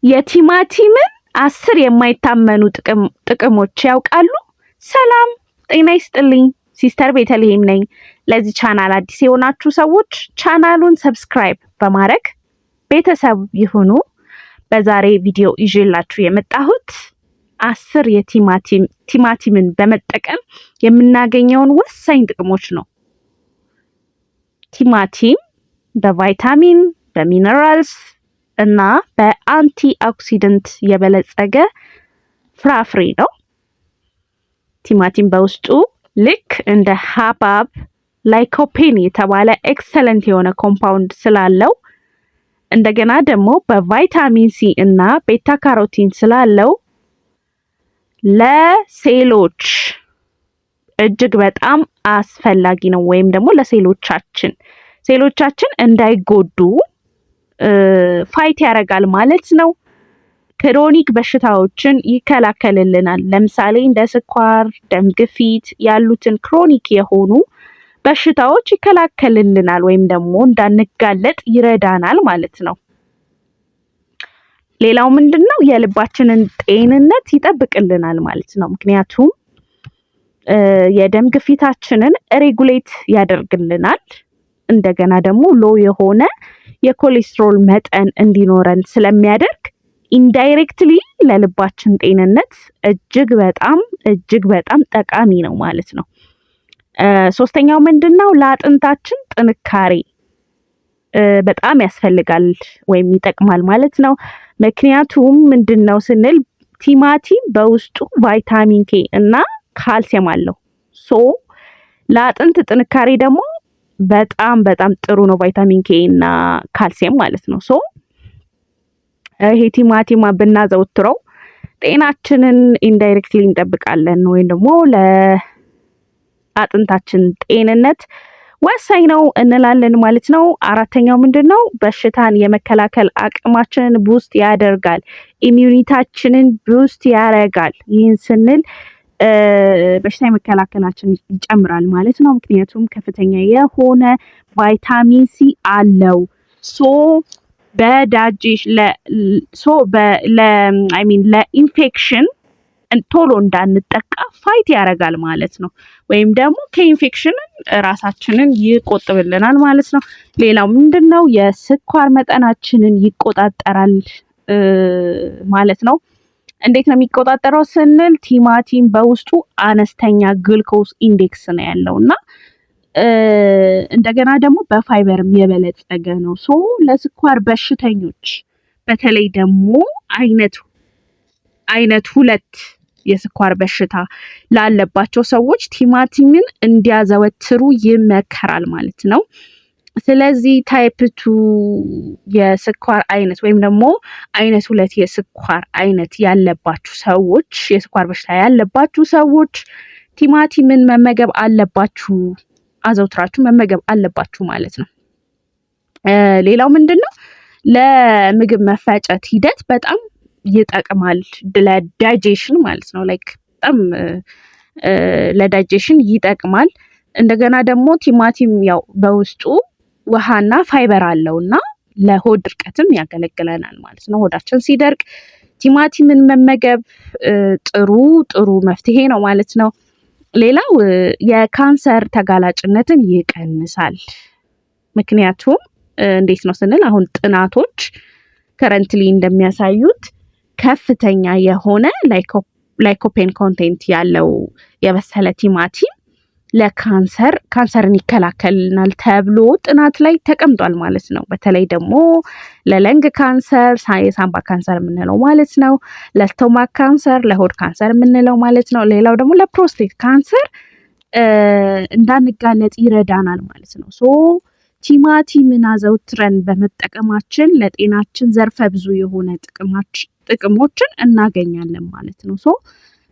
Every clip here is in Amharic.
የቲማቲምን 10 የማይታመኑ ጥቅሞች ያውቃሉ? ሰላም ጤና ይስጥልኝ። ሲስተር ቤተልሔም ነኝ። ለዚህ ቻናል አዲስ የሆናችሁ ሰዎች ቻናሉን ሰብስክራይብ በማድረግ ቤተሰብ ይሁኑ። በዛሬ ቪዲዮ ይዤላችሁ የመጣሁት 10 ቲማቲምን በመጠቀም የምናገኘውን ወሳኝ ጥቅሞች ነው። ቲማቲም በቫይታሚን፣ በሚነራልስ እና በአንቲ ኦክሲደንት የበለጸገ ፍራፍሬ ነው። ቲማቲም በውስጡ ልክ እንደ ሀባብ ላይኮፔን የተባለ ኤክሰለንት የሆነ ኮምፓውንድ ስላለው እንደገና ደግሞ በቫይታሚን ሲ እና ቤታ ካሮቲን ስላለው ለሴሎች እጅግ በጣም አስፈላጊ ነው። ወይም ደግሞ ሴሎቻችን እንዳይጎዱ ፋይት ያደርጋል ማለት ነው። ክሮኒክ በሽታዎችን ይከላከልልናል። ለምሳሌ እንደ ስኳር፣ ደም ግፊት ያሉትን ክሮኒክ የሆኑ በሽታዎች ይከላከልልናል ወይም ደግሞ እንዳንጋለጥ ይረዳናል ማለት ነው። ሌላው ምንድነው? የልባችንን ጤንነት ይጠብቅልናል ማለት ነው። ምክንያቱም የደም ግፊታችንን ሬጉሌት ያደርግልናል። እንደገና ደግሞ ሎ የሆነ የኮሌስትሮል መጠን እንዲኖረን ስለሚያደርግ ኢንዳይሬክትሊ ለልባችን ጤንነት እጅግ በጣም ጠቃሚ ነው ማለት ነው። ሶስተኛው ምንድነው? ለአጥንታችን ጥንካሬ በጣም ያስፈልጋል ወይም ይጠቅማል ማለት ነው። ምክንያቱም ምንድነው ስንል ቲማቲም በውስጡ ቫይታሚን ኬ እና ካልሲየም አለው። ለአጥንት ጥንካሬ ደግሞ በጣም ጥሩ ነው ቫይታሚን ኬ እና ካልሲየም ማለት ነው። ይሄ ቲማቲም ብናዘወትረው ጤናችንን ኢንዳይሬክትሊ እንጠብቃለን ወይም ደግሞ ለአጥንታችን ጤንነት ወሳኝ ነው እንላለን ማለት ነው። አራተኛው ምንድነው? በሽታን የመከላከል አቅማችንን ቡስት ያደርጋል። ኢሚዩኒታችንን ቡስት ያደርጋል። ይህን ስንል በሽታ የመከላከላችን ይጨምራል ማለት ነው። ምክንያቱም ከፍተኛ የሆነ ቫይታሚን ሲ አለው። ለኢንፌክሽን ቶሎ እንዳንጠቃ ፋይት ያደርጋል ማለት ነው። ወይም ደግሞ ከኢንፌክሽን ራሳችንን ይቆጥብልናል ማለት ነው። ሌላው ምንድነው? የስኳር መጠናችንን ይቆጣጠራል ማለት ነው። እንዴት ነው የሚቆጣጠረው ስንል ቲማቲም በውስጡ አነስተኛ ግሉኮዝ ኢንዴክስ ነው ያለው እና እንደገና ደግሞ በፋይበርም የበለጸገ ነው። ለስኳር በሽተኞች በተለይ ደግሞ አይነት 2 የስኳር በሽታ ላለባቸው ሰዎች ቲማቲምን እንዲያዘወትሩ ይመከራል ማለት ነው። ስለዚህ ታይፕ 2 የስኳር አይነት ወይም ደግሞ አይነት 2 የስኳር አይነት ያለባችሁ ሰዎች፣ የስኳር በሽታ ያለባችሁ ሰዎች ቲማቲምን መመገብ አለባችሁ፣ አዘውትራችሁ መመገብ አለባችሁ ማለት ነው። ሌላው ምንድነው? ለምግብ መፈጨት ሂደት በጣም ይጠቅማል። ለዳይጀሽን ማለት ነው። በጣም ለዳይጀሽን ይጠቅማል። እንደገና ደግሞ ቲማቲም ያው በውስጡ ውሃና ፋይበር አለውና ለሆድ ድርቀትም ያገለግለናል ማለት ነው። ሆዳችን ሲደርቅ ቲማቲምን መመገብ ጥሩ መፍትሄ ነው ማለት ነው። ሌላው የካንሰር ተጋላጭነትን ይቀንሳል። ምክንያቱም እንዴት ነው ስንል አሁን ጥናቶች ከረንትሊ እንደሚያሳዩት ከፍተኛ የሆነ ላይኮፔን ኮንቴንት ያለው የበሰለ ቲማቲም ካንሰርን ይከላከልናል ተብሎ ጥናት ላይ ተቀምጧል ማለት ነው። በተለይ ደግሞ ለለንግ ካንሰር፣ የሳምባ ካንሰር የምንለው ማለት ነው፣ ለስቶማክ ካንሰር፣ ለሆድ ካንሰር የምንለው ማለት ነው። ሌላው ደግሞ ለፕሮስቴት ካንሰር እንዳንጋለጥ ይረዳናል ማለት ነው። ቲማቲምን አዘውትረን በመጠቀማችን ለጤናችን ዘርፈ ብዙ የሆነ ጥቅሞችን እናገኛለን ማለት ነው።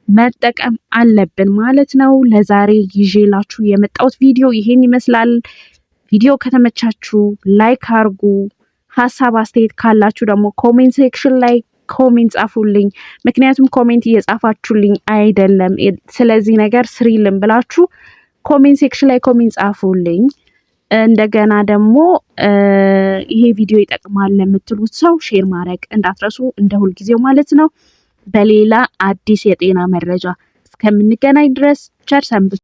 መጠቀም አለብን ማለት ነው። ለዛሬ ይዤላችሁ የመጣሁት ቪዲዮ ይሄን ይመስላል። ቪዲዮ ከተመቻችሁ ላይክ አድርጉ። ሀሳብ አስተያየት ካላችሁ ደግሞ ኮሜንት ሴክሽን ላይ ኮሜንት ጻፉልኝ። ምክንያቱም ኮሜንት እየጻፋችሁልኝ አይደለም። ስለዚህ ነገር ስሪልን ብላችሁ ኮሜንት ሴክሽን ላይ ኮሜንት ጻፉልኝ። እንደገና ደግሞ ይሄ ቪዲዮ ይጠቅማል ለምትሉት ሰው ሼር ማድረግ እንዳትረሱ እንደ ሁልጊዜው ማለት ነው። በሌላ አዲስ የጤና መረጃ እስከምንገናኝ ድረስ ቸር ሰንብቱ።